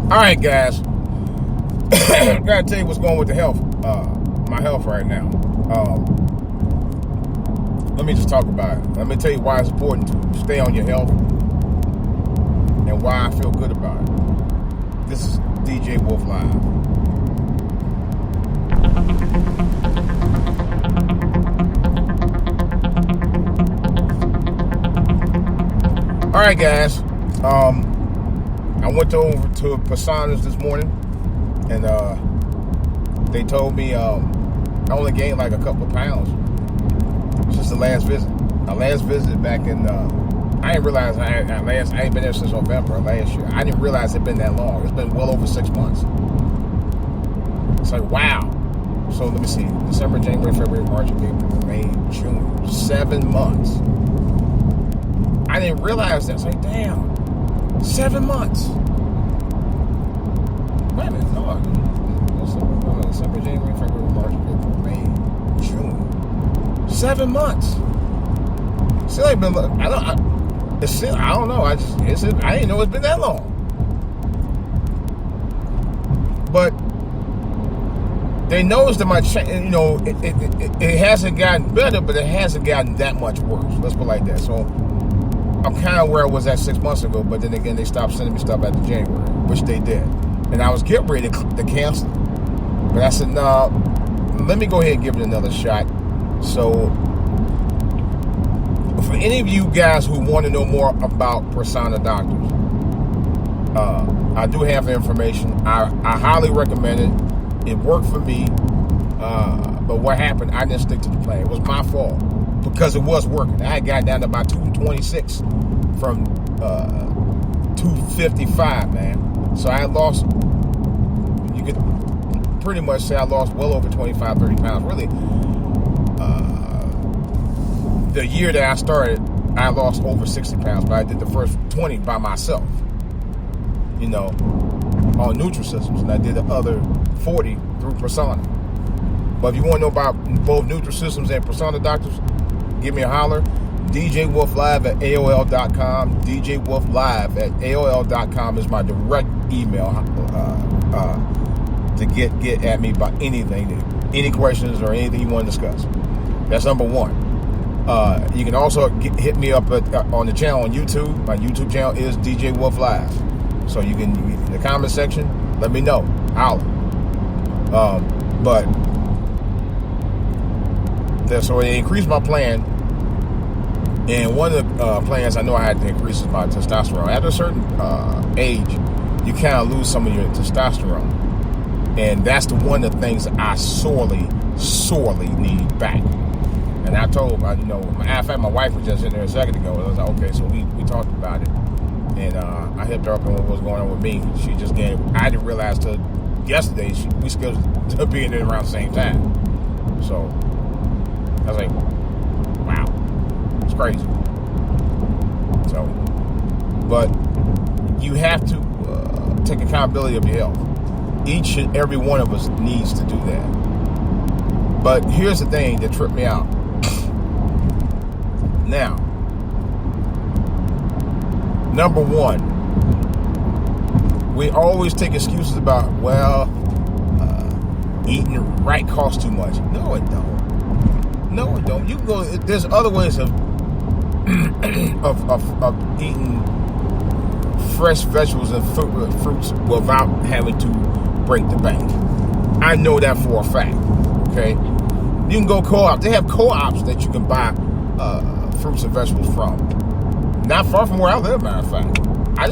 All right, guys. I gotta tell you what's going with the health, my health right now. Let me just talk about it. Let me tell you why it's important to stay on your health and why I feel good about it. This is DJ Wolf Live. All right, guys. I went over to Personas this morning, and they told me I only gained like a couple of pounds since the last visit. My last visit back in, I didn't realize I ain't been there since November last year. I didn't realize it'd been that long. It's been well over 6 months. It's like, wow. So let me see. December, January, February, March, April, May, June. 7 months. I didn't realize that. It's like, damn. 7 months. Wait a minute. No. December, January, February, March, April, May, June. 7 months. Still ain't been. I don't know. I didn't know it's been that long. But they noticed that my, it hasn't gotten better, but it hasn't gotten that much worse. Let's put it like that. So I'm kind of where I was at 6 months ago, but then again, they stopped sending me stuff after January, which they did. And I was getting ready to cancel. But I said, no, let me go ahead and give it another shot. So for any of you guys who want to know more about Persona Doctors, I do have the information. I highly recommend it. It worked for me. But what happened, I didn't stick to the plan. It was my fault because it was working. I had gotten down to about 226 from 255, man. So I lost, you could pretty much say I lost well over 25, 30 pounds. Really, the year that I started, I lost over 60 pounds, but I did the first 20 by myself, on Nutrisystems, and I did the other 40 through Persona. But if you want to know about both Nutrisystems and Persona Doctors, give me a holler. DJWolfLive at AOL.com. DJWolfLive at AOL.com is my direct email to get at me about anything, any questions or anything you want to discuss. That's number one. You can also hit me up on the channel on YouTube. My YouTube channel is DJ Wolf Live. So you can, in the comment section, let me know. Holler. So they increased my plan. And one of the plans I know I had to increase is my testosterone. At a certain age, you kind of lose some of your testosterone. And that's one of the things that I sorely need back. And I told, matter of fact, my wife was just in there a second ago. And I was like, okay, so we talked about it. And I hit her up on what was going on with me. She just I didn't realize till yesterday we scheduled to be in there around the same time. So I was like, wow, it's crazy. So, but you have to take accountability of your health. Each and every one of us needs to do that. But here's the thing that tripped me out. Now, number one, we always take excuses about, eating right costs too much. No, it don't. No, it don't. You can go. There's other ways of eating fresh vegetables and fruits without having to break the bank. I know that for a fact. Okay, you can go co-op. They have co-ops that you can buy fruits and vegetables from. Not far from where I live, matter of fact. I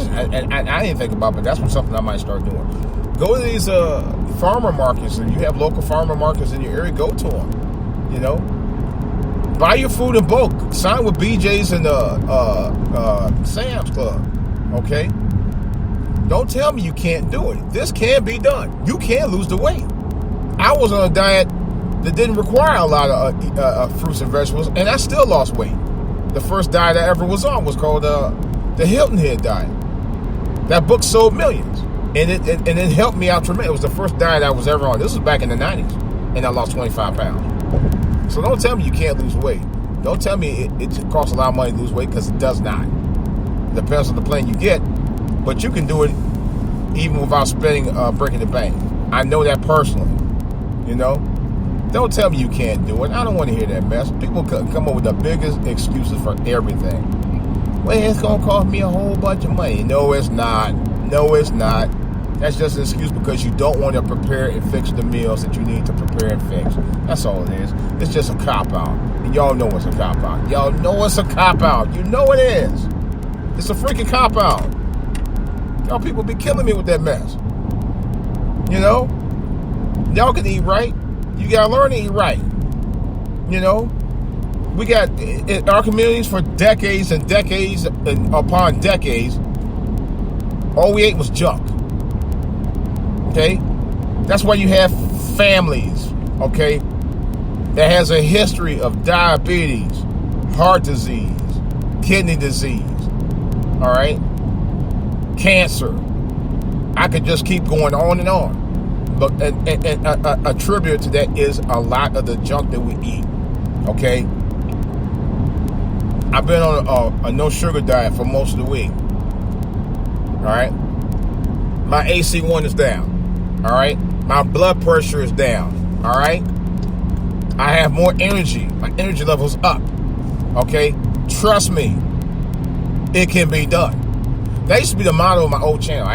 didn't think about it, but that's something I might start doing. Go to these farmer markets, and you have local farmer markets in your area. Go to them. Buy your food in bulk. Sign with BJ's and Sam's Club. Okay? Don't tell me you can't do it. This can be done. You can lose the weight. I was on a diet that didn't require a lot of fruits and vegetables, and I still lost weight. The first diet I ever was on was called the Hilton Head diet. That book sold millions, and it helped me out tremendously. It was the first diet I was ever on. This was back in the 90s, and I lost 25 pounds. So don't tell me you can't lose weight. Don't tell me it costs a lot of money to lose weight, because it does not. It depends on the plan you get, but you can do it even without breaking the bank. I know that personally. You know, don't tell me you can't do it. I don't want to hear that mess. People come up with the biggest excuses for everything. Well, it's gonna cost me a whole bunch of money. No, it's not. No, it's not. That's just an excuse because you don't want to prepare and fix the meals that you need to prepare and fix. That's all it is. It's just a cop-out. And y'all know it's a cop-out. Y'all know it's a cop-out. You know it is. It's a freaking cop-out. Y'all people be killing me with that mess. You know? Y'all can eat right. You got to learn to eat right. You know? We got in our communities for decades and decades and upon decades, all we ate was junk. Okay? That's why you have families, okay, that has a history of diabetes, heart disease, kidney disease, all right, cancer. I could just keep going on and on. But a tribute to that is a lot of the junk that we eat, okay? I've been on a no-sugar diet for most of the week, all right? My AC1 is down. All right, my blood pressure is down. All right, I have more energy. My energy level's up. Okay, trust me, it can be done. That used to be the motto of my old channel.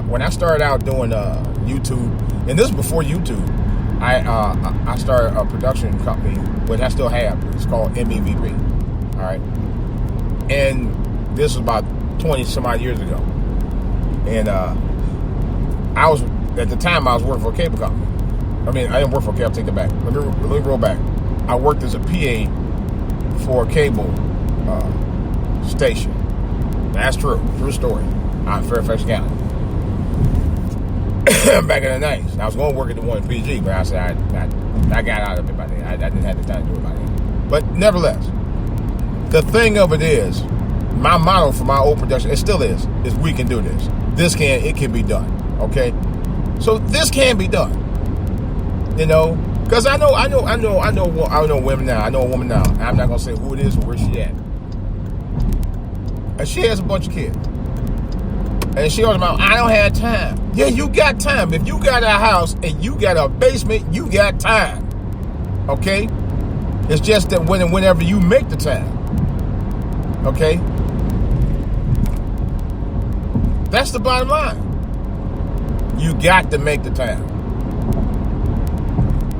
When I started out doing YouTube, and this is before YouTube, I started a production company, which I still have. It's called MEVP. All right, and this was about 20 some odd years ago, and at the time, I was working for a cable company. I mean, I didn't work for a cable. Take that back. Let me roll back. I worked as a PA for a cable station. That's true. True story. Out in Fairfax County. Back in the 90s. I was going to work at the one in PG, but I said I got out of it by then. I didn't have the time to do it by then. But nevertheless, the thing of it is, my motto for my old production, it still is we can do this. It can be done. Okay? So this can be done, you know, because I know women now. I know a woman now. I'm not gonna say who it is or where she at, and she has a bunch of kids, and she always about, I don't have time. Yeah, you got time. If you got a house and you got a basement, you got time. Okay, it's just that whenever you make the time. Okay, that's the bottom line. You got to make the time.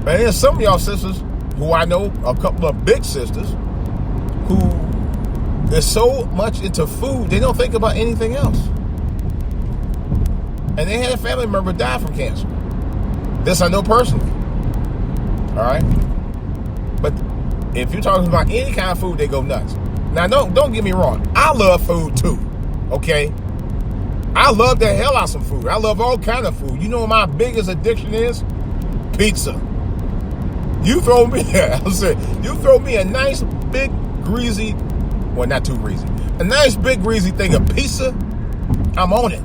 And there's some of y'all sisters who I know, a couple of big sisters, who is so much into food, they don't think about anything else. And they had a family member die from cancer. This I know personally. All right? But if you're talking about any kind of food, they go nuts. Now, don't get me wrong. I love food too. Okay? I love the hell out of some food. I love all kind of food. You know what my biggest addiction is? Pizza. You throw me a nice big greasy, well, not too greasy, a nice big greasy thing of pizza, I'm on it.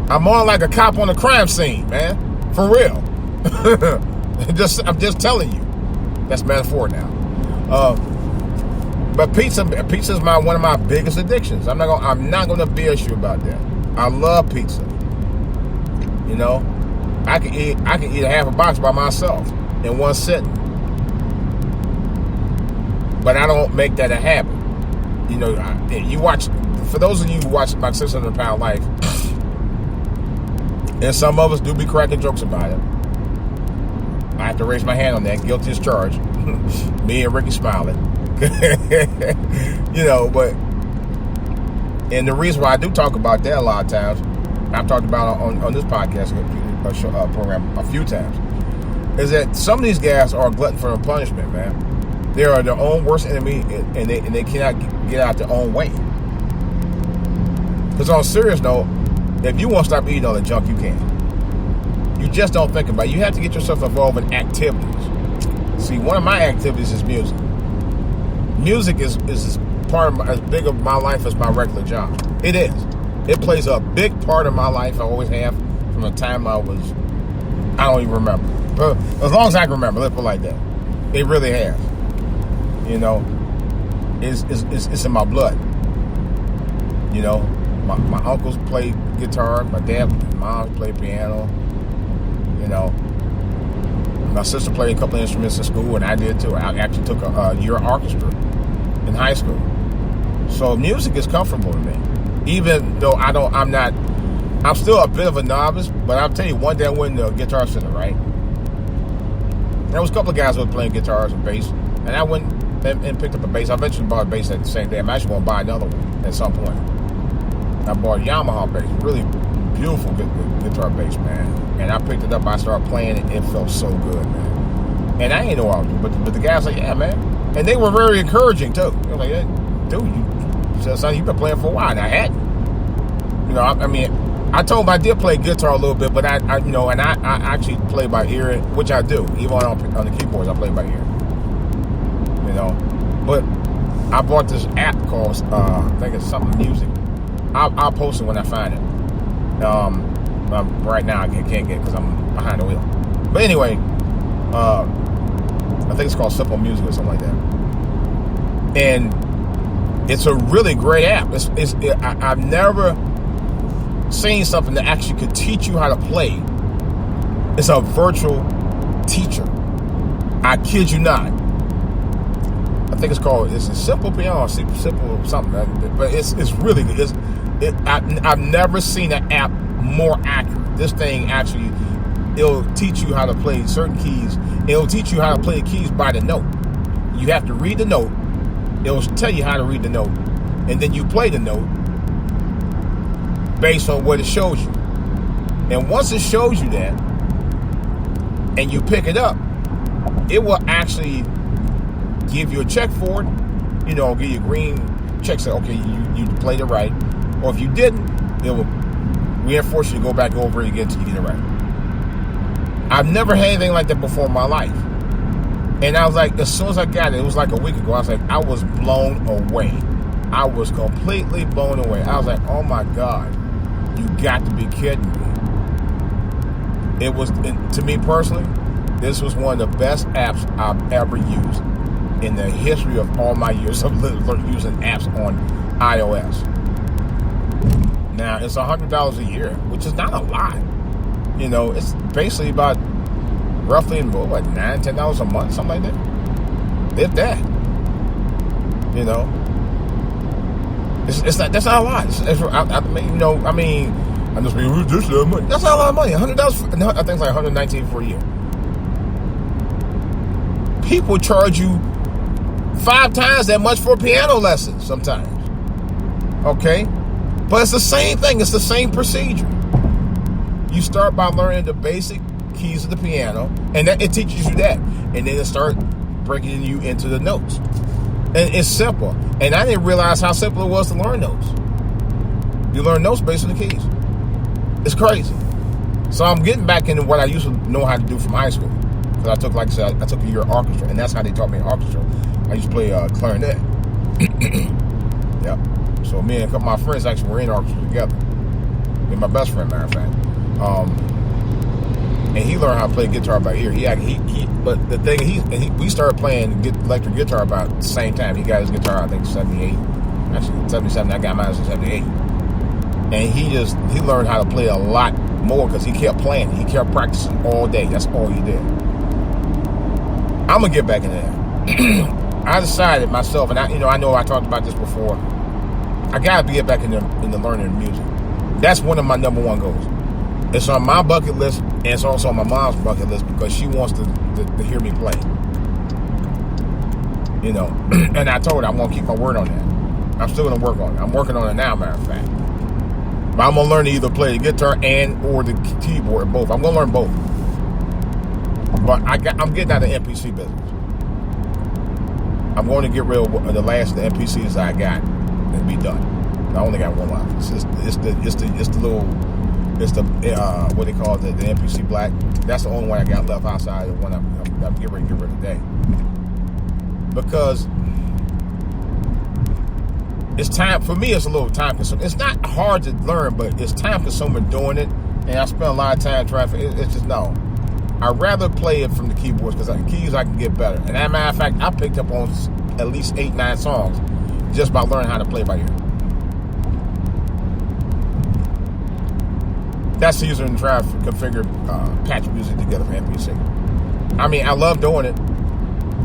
I'm on like a cop on a crime scene, man. For real. I'm just telling you. That's metaphor now. But pizza is one of my biggest addictions. I'm not gonna BS you about that. I love pizza. You know, I can eat a half a box by myself in one sitting. But I don't make that a habit. You know, you watch. For those of you who watch my 600 Pound Life, and some of us do be cracking jokes about it. I have to raise my hand on that. Guilty as charged. Me and Ricky smiling. You know, but and the reason why I do talk about that a lot of times, I've talked about on this podcast program a few times, is that some of these guys are a glutton for punishment, man. They are their own worst enemy, and they cannot get out their own way. Because on a serious note, if you want to stop eating all the junk, you can. You just don't think about it. You have to get yourself involved in activities. See, one of my activities is music. Music is as big of my life as my regular job. It is. It plays a big part of my life. I always have from the time I don't even remember. But as long as I can remember, let's put it like that. It really has. You know, it's in my blood. You know, My uncles played guitar. My dad, mom played piano. You know, my sister played a couple of instruments in school, and I did too. I actually took a year orchestra in high school. So music is comfortable to me, even though I'm still a bit of a novice. But I'll tell you, one day I went to a Guitar Center, right? There was a couple of guys who were playing guitars and bass, and I went and picked up a bass. I eventually bought a bass at the same day. I'm actually going to buy another one at some point. I bought a Yamaha bass, really beautiful guitar bass, man. And I picked it up. I started playing it. It felt so good, man. And I ain't know what I was doing, but the guys like, yeah, man. And they were very encouraging too. They were like, hey, dude, you've been playing for a while. And I hadn't. You know, I mean, I told them I did play guitar a little bit, but I actually play by ear, which I do. Even on the keyboards, I play by ear. You know, but I bought this app called, I think it's something music. I'll post it when I find it. Right now I can't get it because I'm behind the wheel. But anyway, I think it's called Simple Music or something like that. And it's a really great app. I've never seen something that actually could teach you how to play. It's a virtual teacher. I kid you not. I think it's a Simple Piano, Simple something. But it's really good. I've never seen an app more accurate. This thing actually, it'll teach you how to play certain keys. It'll teach you how to play the keys by the note. You have to read the note. It'll tell you how to read the note. And then you play the note based on what it shows you. And once it shows you that, and you pick it up, it will actually give you a check for it. You know, give you a green check, say, okay, you played it right. Or if you didn't, it will reinforce you to go back over it again until you get it right. I've never had anything like that before in my life. And I was like, as soon as I got it, it was like a week ago, I was like, I was blown away. I was completely blown away. I was like, oh my God, you got to be kidding me. It was, to me personally, this was one of the best apps I've ever used in the history of all my years of using apps on iOS. Now, it's $100 a year, which is not a lot. You know, it's basically about roughly $9, $10 a month, something like that. If that. You know, that's not a lot. I'm just being this money. That's not a lot of money. $100. I think it's like $119 for a year. People charge you 5 times that much for a piano lesson sometimes. Okay? But it's the same thing. It's the same procedure. You start by learning the basic keys of the piano, and it teaches you that. And then it starts breaking you into the notes. And it's simple. And I didn't realize how simple it was to learn notes. You learn notes based on the keys. It's crazy. So I'm getting back into what I used to know how to do from high school. Because I took, like I said, I took a year orchestra, and that's how they taught me orchestra. I used to play clarinet. Yep. So me and a couple of my friends actually were in orchestra together. Me and my best friend, matter of fact. And he learned how to play guitar by ear. But the thing, we started playing electric guitar about the same time. He got his guitar, I think, 78. Actually, 77. I got mine in 78. And he learned how to play a lot more because he kept playing. He kept practicing all day. That's all he did. I'm gonna get back in there. I decided myself, and I know I talked about this before. I gotta get back in the learning of music. That's one of my number one goals. It's on my bucket list, and it's also on my mom's bucket list because she wants to hear me play. You know, and I told her I'm gonna keep my word on that. I'm still gonna work on it. I'm working on it now, matter of fact. But I'm gonna learn to either play the guitar or the keyboard, both. I'm gonna learn both. But I'm getting out of the MPC business. I'm going to get rid of the last of the MPCs I got and be done. I only got one left. It's the what they call it, the MPC Black. That's the only one I got left outside the one I'm getting ready to get rid of today. Because it's time, for me, it's a little time consuming. It's not hard to learn, but it's time consuming doing it. And I spend a lot of time trying to, it's just, no. I'd rather play it from the keyboards because the keys I can get better. And as a matter of fact, I picked up on at least 8-9 songs just by learning how to play by ear. That's easier than trying to configure patch music together for MPC. I mean, I love doing it.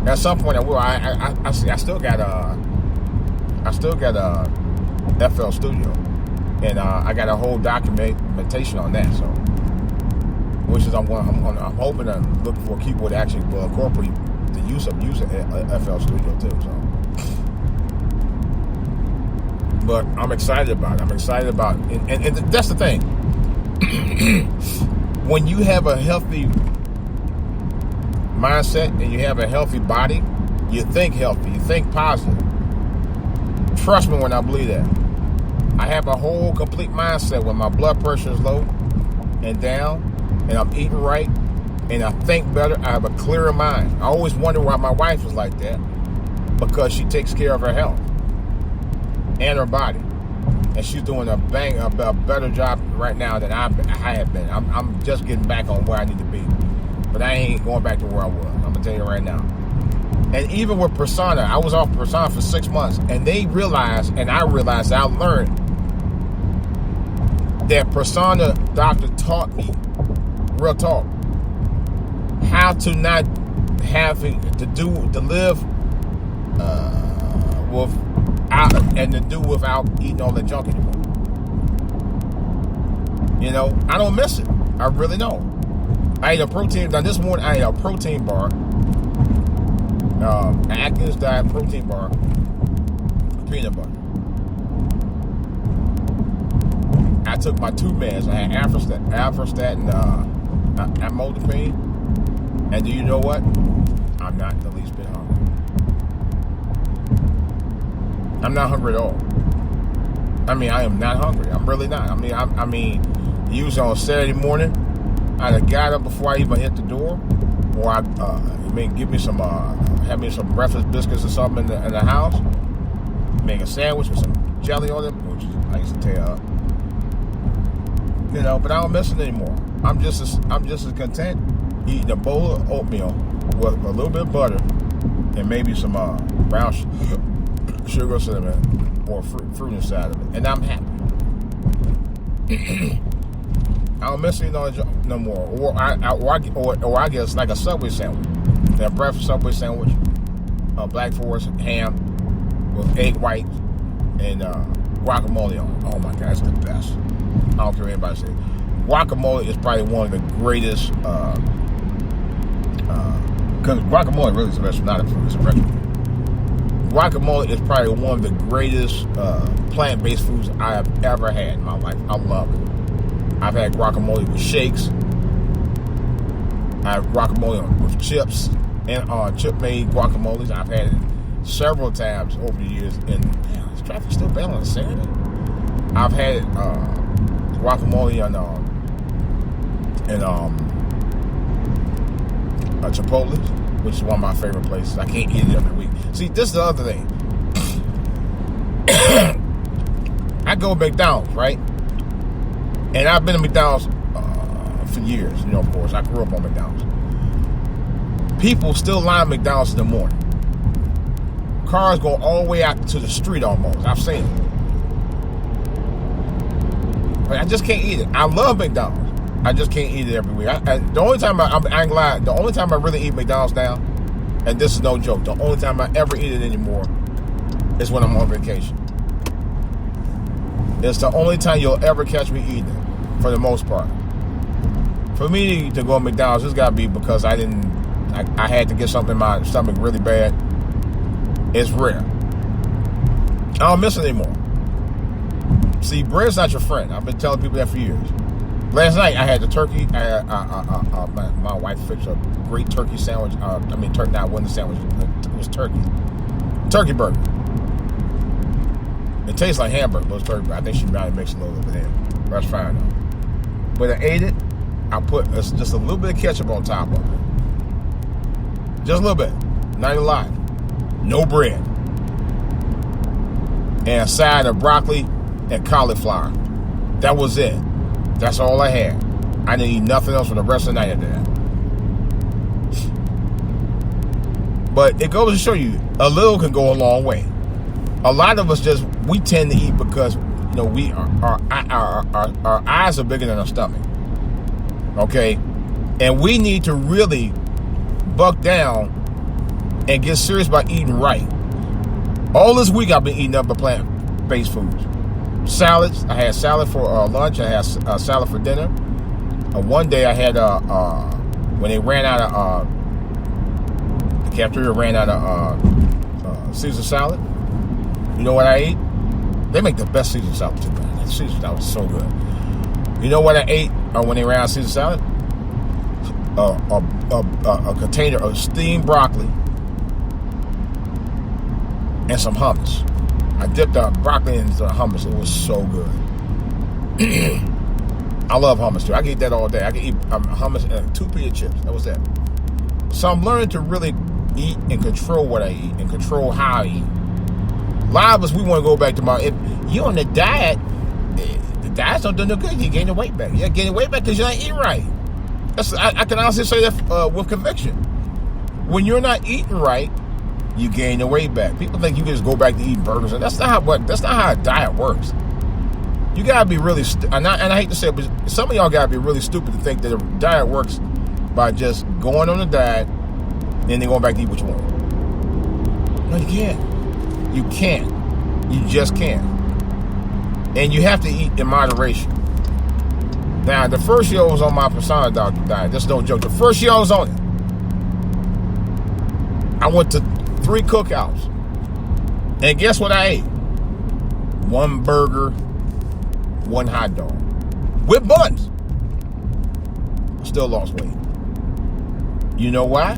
At some point, I will. I still got FL Studio, and I got a whole documentation on that. So, which is I'm hoping to look for a keyboard that actually will incorporate the use of using FL Studio too. So, but I'm excited about it. I'm excited about it, and that's the thing. When you have a healthy mindset and you have a healthy body, you think healthy, you think positive. Trust me when I believe that. I have a whole complete mindset when my blood pressure is low and down, and I'm eating right, and I think better. I have a clearer mind. I always wonder why my wife is like that, because she takes care of her health and her body, and she's doing a better job right now than I have been. I'm just getting back on where I need to be, but I ain't going back to where I was. I'm gonna tell you right now. And even with Persona, I was off Persona for 6 months, and they realized, and I realized, I learned that Persona doctor taught me, real talk, how to not have to live without, and to do without eating all the junk anymore. You know, I don't miss it. I really don't. I ate a protein. Now this morning I ate a protein bar. Atkins Diet protein bar, peanut butter. I took my 2 meds. I had Alpha-Stat and amlodipine. And do you know what? I'm not the least bit hungry. I'm not hungry at all. I mean, I am not hungry. I'm really not. I mean, usually on Saturday morning, I'd have got up before I even hit the door, or I give me some, have me some breakfast biscuits or something in the house, make a sandwich with some jelly on it, which I used to tear up. You know, but I don't miss it anymore. I'm just as content eating a bowl of oatmeal with a little bit of butter and maybe some brown sugar or cinnamon or fruit inside of it, and I'm happy. I don't miss it no more. Or I guess like a Subway sandwich, a breakfast Subway sandwich, a Black Forest ham with egg whites and guacamole on it. Oh my God, it's the best. I don't care what anybody says. Guacamole is probably one of the greatest, because guacamole really is a vegetable, not a fruit, it's a vegetable. Guacamole is probably one of the greatest plant-based foods I have ever had in my life. I love it. I've had guacamole with shakes. I have guacamole with chips and chip-made guacamoles. I've had it several times over the years, and this traffic's still bad on Saturday. I've had guacamole and Chipotle's, which is one of my favorite places. I can't eat it every week. See, this is the other thing. I go to McDonald's, right? And I've been to McDonald's for years. You know, of course, I grew up on McDonald's. People still line McDonald's in the morning. Cars go all the way out to the street almost. I've seen it. But I just can't eat it. I love McDonald's. I just can't eat it every week. The only time I ain't lying, the only time I really eat McDonald's now, and this is no joke, the only time I ever eat it anymore is when I'm on vacation. It's the only time you'll ever catch me eating it, for the most part. For me to go to McDonald's, it's got to be because I had to get something in my stomach really bad. It's rare. I don't miss it anymore. See, bread's not your friend. I've been telling people that for years. Last night I had the turkey. My wife fixed a great turkey sandwich. Turkey. Not one sandwich. It was turkey. Turkey burger. It tastes like hamburger, but it's turkey burger. I think she might have mixed a little bit in. That's fine though. When I ate it, I put just a little bit of ketchup on top of it. Just a little bit. Not a lot. No bread. And a side of broccoli and cauliflower. That was it. That's all I had. I didn't eat nothing else for the rest of the night after that. But it goes to show you, a little can go a long way. A lot of us we tend to eat because our eyes are bigger than our stomach. Okay, and we need to really buck down and get serious about eating right. All this week I've been eating up a plant-based foods. Salads. I had salad for lunch. I had salad for dinner. One day I had when they ran out of the cafeteria ran out of Caesar salad. You know what I ate? They make the best Caesar salad too, man. That Caesar salad was so good. You know what I ate when they ran out of Caesar salad? A container of steamed broccoli and some hummus. I dipped the broccoli into the hummus. It was so good. I love hummus too. I can eat that all day. I can eat hummus and 2 pita chips. That was it. So I'm learning to really eat and control what I eat and control how I eat. A lot of us, we want to go back to if you're on the diet, the diet's not doing no good. You're gaining weight back. You're gaining weight back because you're not eating right. I can honestly say that with conviction. When you're not eating right, you gain the weight back. People think you can just go back to eating burgers, and that's not how a diet works. You gotta be really, and I hate to say it, but some of y'all gotta be really stupid to think that a diet works by just going on a diet and then going back to eat what you want. No, you can't. You can't. You just can't. And you have to eat in moderation. Now, the first year I was on my Persona diet, that's no joke. The first year I was on it, I went to 3 cookouts. And guess what I ate? 1 burger, 1 hot dog. With buns. I still lost weight. You know why?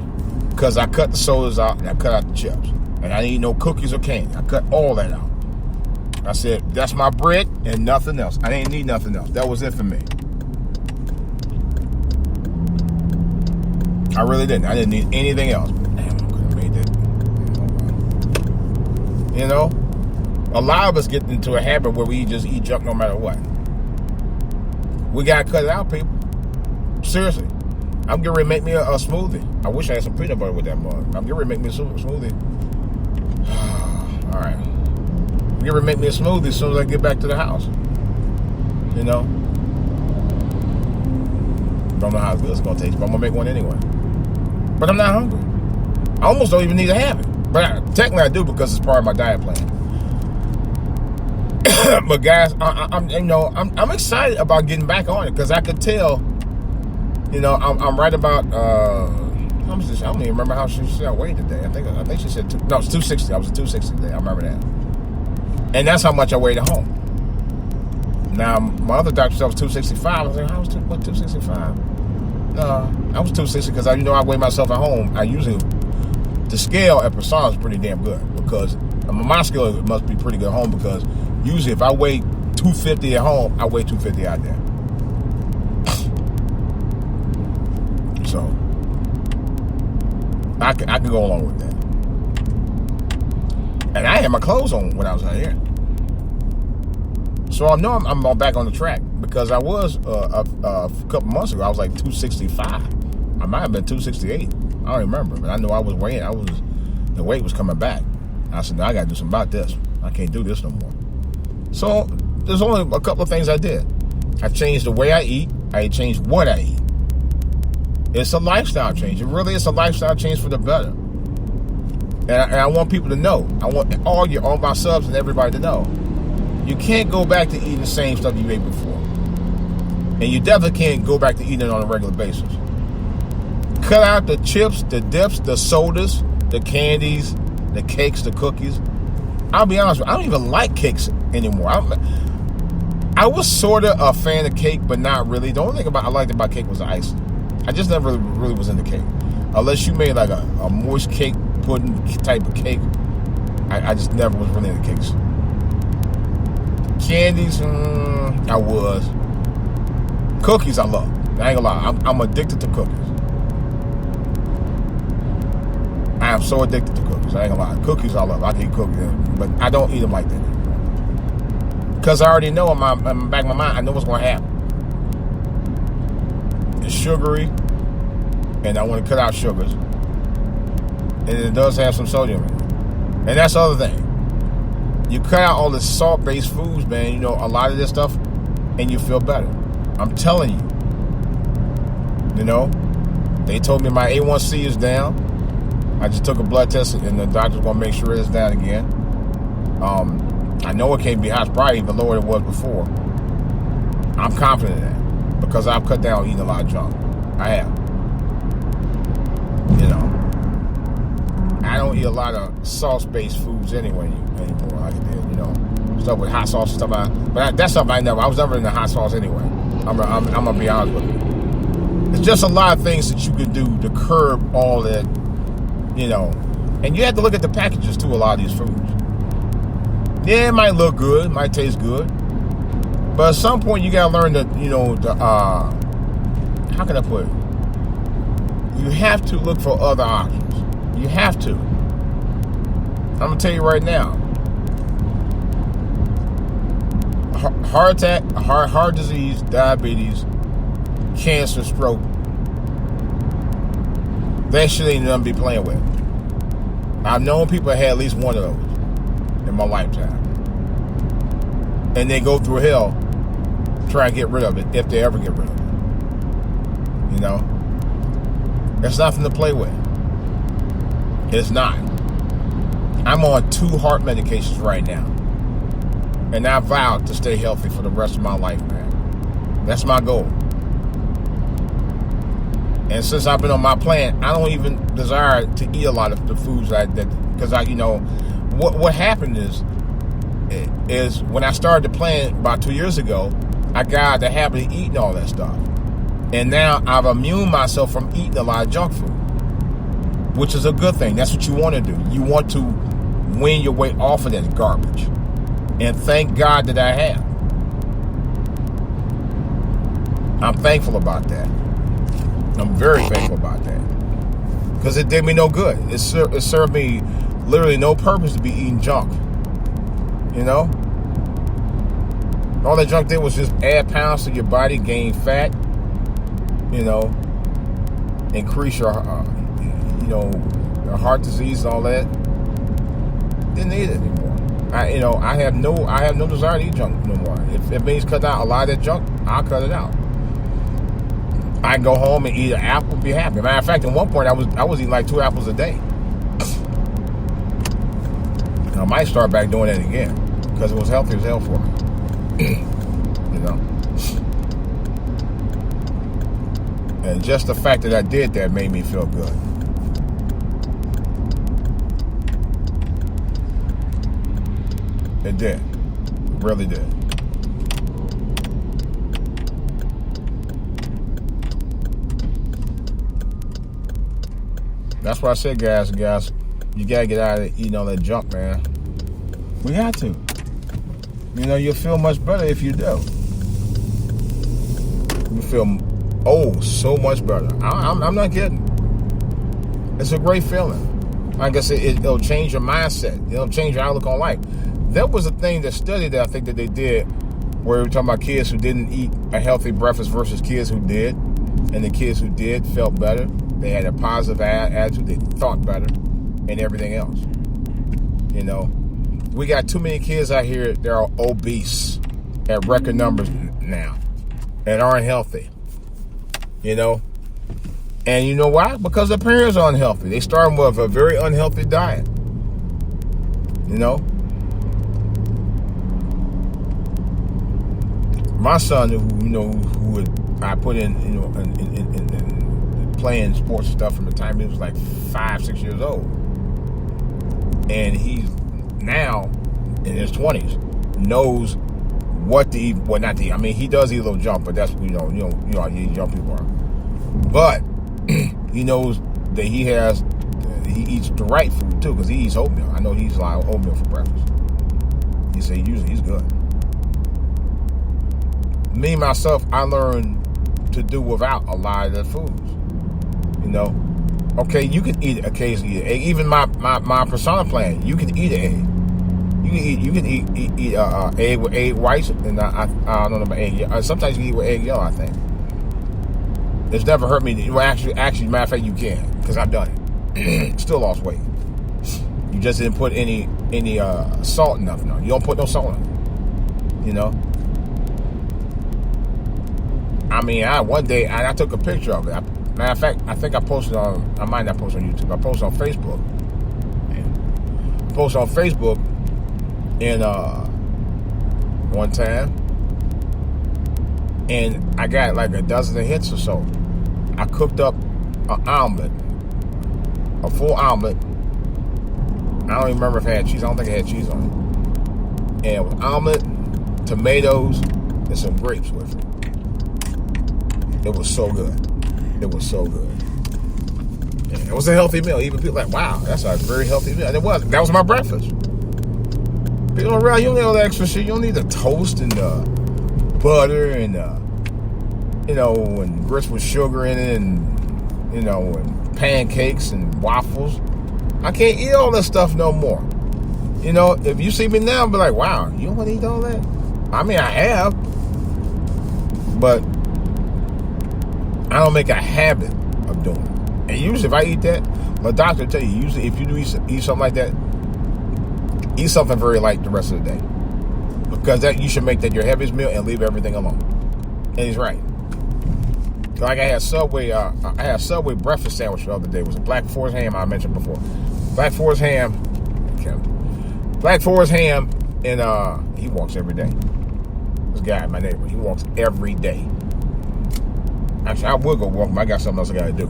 Because I cut the sodas out and I cut out the chips. And I didn't eat no cookies or candy. I cut all that out. I said, that's my bread and nothing else. I didn't need nothing else. That was it for me. I really didn't. I didn't need anything else. Damn, I could have made that. You know? A lot of us get into a habit where we just eat junk no matter what. We got to cut it out, people. Seriously. I'm getting ready to make me a smoothie. I wish I had some peanut butter with that mug. I'm getting ready to make me a smoothie. All right. I'm getting ready to make me a smoothie as soon as I get back to the house. You know? Don't know how good it's going to taste, but I'm going to make one anyway. But I'm not hungry. I almost don't even need to have it. But technically I do because it's part of my diet plan. But guys, I'm excited about getting back on it because I could tell, I'm right about how much I don't even remember how she said I weighed today. I think she said it's 260. I was at 260 today. I remember that. And that's how much I weighed at home. Now my other doctor said I was 265. I was like, how was 265? No, I was 260 because I weigh myself at home. The scale at Persona is pretty damn good because my scale must be pretty good at home because usually if I weigh 250 at home, I weigh 250 out there. So I can go along with that. And I had my clothes on when I was out here. So I know I'm back on the track because I was a couple months ago. I was like 265. I might have been 268. I don't remember, but I know I was weighing. The weight was coming back. I said, I got to do something about this. I can't do this no more. So there's only a couple of things I did. I changed the way I eat. I changed what I eat. It's a lifestyle change. It really is a lifestyle change for the better. And I want people to know. I want all my subs and everybody to know. You can't go back to eating the same stuff you ate before. And you definitely can't go back to eating it on a regular basis. Cut out the chips, the dips, the sodas, the candies, the cakes, the cookies. I'll be honest with you, I don't even like cakes anymore. I was sort of a fan of cake, but not really. The only thing I liked about cake was the icing. I just never really was into cake. Unless you made like a moist cake pudding type of cake. I just never was really into cakes. Candies, I was. Cookies, I love. I ain't gonna lie, I'm addicted to cookies. I am so addicted to cookies. I ain't gonna lie. Cookies, I love. I can eat cookies, but I don't eat them like that. Because I already know in the back of my mind, I know what's gonna happen. It's sugary, and I want to cut out sugars. And it does have some sodium in it. And that's the other thing. You cut out all the salt-based foods, man. You know, a lot of this stuff, and you feel better. I'm telling you. You know, they told me my A1C is down. I just took a blood test, and the doctor's gonna make sure it's down again. I know it can't be high. It's probably even lower than it was before. I'm confident in that because I've cut down eating a lot of junk. I have. You know, I don't eat a lot of sauce-based foods anymore like I did. You know, stuff with hot sauce and stuff. But that's something I was never into hot sauce anyway. I'm gonna be honest with you. It's just a lot of things that you can do to curb all that. You know, and you have to look at the packages too. A lot of these foods. Yeah, it might look good, it might taste good, but at some point you gotta learn that, you know, how can I put it? You have to look for other options. You have to. I'm gonna tell you right now. Heart attack, heart disease, diabetes, cancer, stroke. That shit ain't nothing to be playing with. I've known people that had at least one of those in my lifetime. And they go through hell trying to get rid of it, if they ever get rid of it. You know? There's nothing to play with. It's not. I'm on 2 heart medications right now. And I vowed to stay healthy for the rest of my life, man. That's my goal. And since I've been on my plan, I don't even desire to eat a lot of the foods because you know, what happened is when I started the plan about 2 years ago, I got out of the habit of eating all that stuff. And now I've immune myself from eating a lot of junk food, which is a good thing. That's what you want to do. You want to wean your way off of that garbage. And thank God that I have. I'm thankful about that. I'm very thankful about that. Because it did me no good. It served me literally no purpose to be eating junk. You know? All that junk did was just add pounds to your body, gain fat, you know, increase your, your heart disease and all that. Didn't need it anymore. I have no desire to eat junk no more. If it means cutting out a lot of that junk, I'll cut it out. I can go home and eat an apple and be happy. Matter of fact, at one point I was eating like 2 apples a day. I might start back doing that again because it was healthy as hell for me. You know. And just the fact that I did that made me feel good. It did. It really did. That's why I said, guys, you gotta get out of eating all that junk, man. We got to. You know, you'll feel much better if you do. You feel, so much better. I'm not kidding. It's a great feeling. Like I said, it'll change your mindset. It'll change your outlook on life. That was a thing that study that I think that they did, where we were talking about kids who didn't eat a healthy breakfast versus kids who did. And the kids who did felt better. They had a positive attitude. They thought better and everything else. You know, we got too many kids out here that are obese at record numbers now and aren't healthy. You know, and you know why? Because their parents are unhealthy. They start with a very unhealthy diet. You know, my son, who I put in, in playing sports stuff from the time he was like 5-6 years old, and he's now in his 20s, knows what to eat, what not to eat. I mean, he does eat a little junk, but that's you know how young people are. But he knows that he eats the right food too, because he eats oatmeal. I know he eats a lot of oatmeal for breakfast. He said he's good. Me myself, I learned to do without a lot of the foods. You know, okay, you can eat occasionally an egg. Even my persona plan, you can eat an egg. You can eat egg with egg whites, and I don't know about egg. Sometimes you can eat with egg yellow. I think it's never hurt me. Well, actually, matter of fact, you can, because I've done it. Still lost weight. You just didn't put any any salt enough. No, you don't put no salt on it. You know. I mean, one day I took a picture of it. Matter of fact, I think I posted on. I might not post on YouTube. I posted on Facebook. I posted on Facebook, and one time, and I got like a dozen hits or so. I cooked up an omelet, a full omelet. I don't even remember if it had cheese. I don't think it had cheese on it. And it was omelet, tomatoes, and some grapes with it. It was so good. It was so good. Yeah, it was a healthy meal. Even people like, wow, that's a very healthy meal. And it was. That was my breakfast. People around, you don't need all that extra shit. You don't need the toast and butter and and grits with sugar in it, and and pancakes and waffles. I can't eat all that stuff no more. If you see me now, be like, wow, you don't want to eat all that? I mean, I have, but I don't make a habit of doing it. And usually if I eat that, my doctor will tell you, usually if you do eat something like that, eat something very light the rest of the day. Because that you should make that your heaviest meal and leave everything alone. And he's right. Like I had Subway breakfast sandwich the other day. It was a Black Forest ham I mentioned before. Black Forest ham, and he walks every day. This guy, my neighbor, he walks every day. Actually, I would go walk, but I got something else I got to do.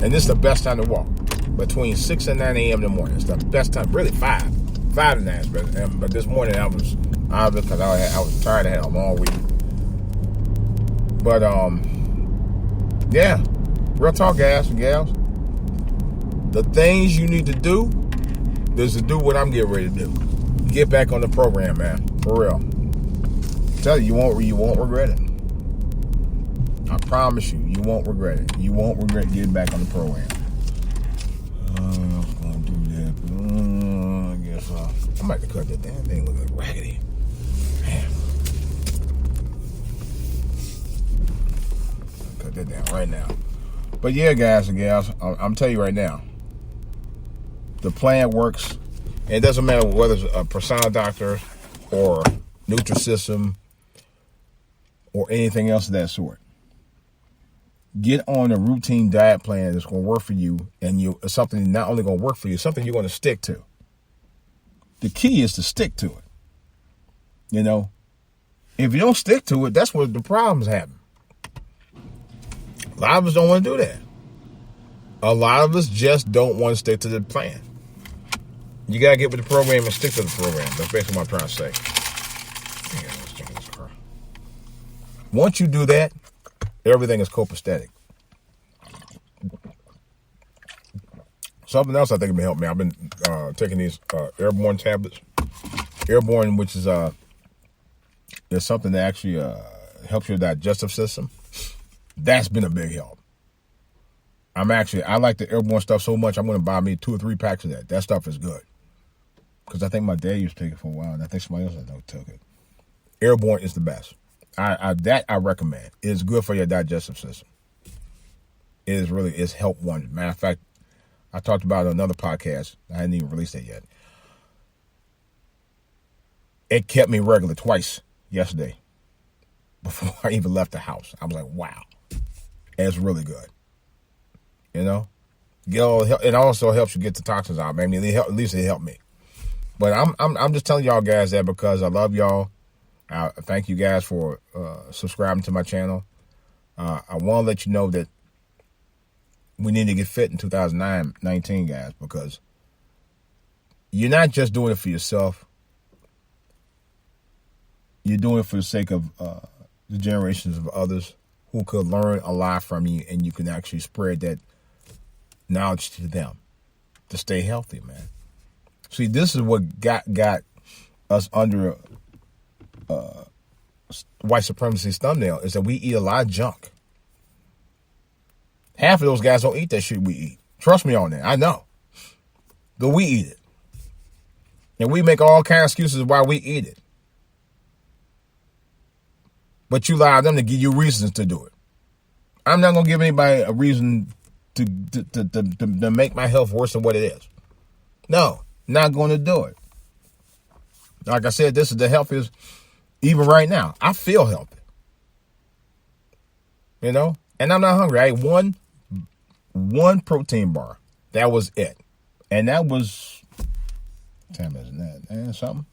And this is the best time to walk. Between 6 and 9 a.m. in the morning. It's the best time. Really, 5 to 9 is better. But this morning I was because I was tired. I had a long week. But, yeah. Real talk, guys and gals. The things you need to do is to do what I'm getting ready to do. Get back on the program, man. For real. I tell you, you won't regret it. I promise you, you won't regret it. You won't regret getting back on the program. I was going to do that. I guess I might have to cut that damn thing. Look like raggedy. Man. Cut that down right now. But yeah, guys and gals, I'm telling you right now, the plan works. And it doesn't matter whether it's a Persona doctor or Nutrisystem or anything else of that sort. Get on a routine diet plan that's going to work for you, and it's something not only going to work for you, it's something you're going to stick to. The key is to stick to it. If you don't stick to it, that's where the problems happen. A lot of us don't want to do that. A lot of us just don't want to stick to the plan. You got to get with the program and stick to the program. That's basically what I'm trying to say. Let's change this car. Once you do that, everything is copacetic. Something else I think will help me. I've been taking these airborne tablets. Airborne, which is something that actually helps your digestive system. That's been a big help. I like the airborne stuff so much, I'm going to buy me 2 or 3 packs of that. That stuff is good. Because I think my dad used to take it for a while, and I think somebody else took it. Airborne is the best. I recommend. It's good for your digestive system. It's help wonders. Matter of fact, I talked about it on another podcast. I hadn't even released it yet. It kept me regular twice yesterday before I even left the house. I was like, wow. And it's really good. It also helps you get the toxins out. I mean, at least it helped me. But I'm just telling y'all guys that because I love y'all. I thank you guys for subscribing to my channel. I want to let you know that we need to get fit in 2019, guys, because you're not just doing it for yourself. You're doing it for the sake of the generations of others who could learn a lot from you, and you can actually spread that knowledge to them to stay healthy, man. See, this is what got us under white supremacy's thumbnail, is that we eat a lot of junk. Half of those guys don't eat that shit we eat. Trust me on that. I know. But we eat it. And we make all kinds of excuses why we eat it. But you allow them to give you reasons to do it. I'm not going to give anybody a reason to make my health worse than what it is. No, not going to do it. Like I said, this is the healthiest. Even right now, I feel healthy. You know, and I'm not hungry. I ate one protein bar. That was it, and that was. Time isn't that something?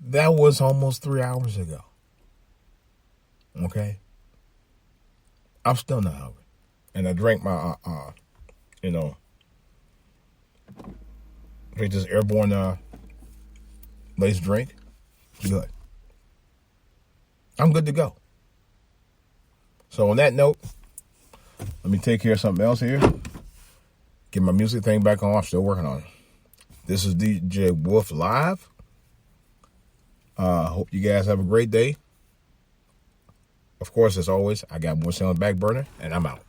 That was almost 3 hours ago. Okay, I'm still not hungry, and I drank my drink this airborne laced drink. Good. I'm good to go. So on that note, let me take care of something else here. Get my music thing back on. I'm still working on it. This is DJ Wolf Live. Hope you guys have a great day. Of course, as always, I got more on the back burner, and I'm out.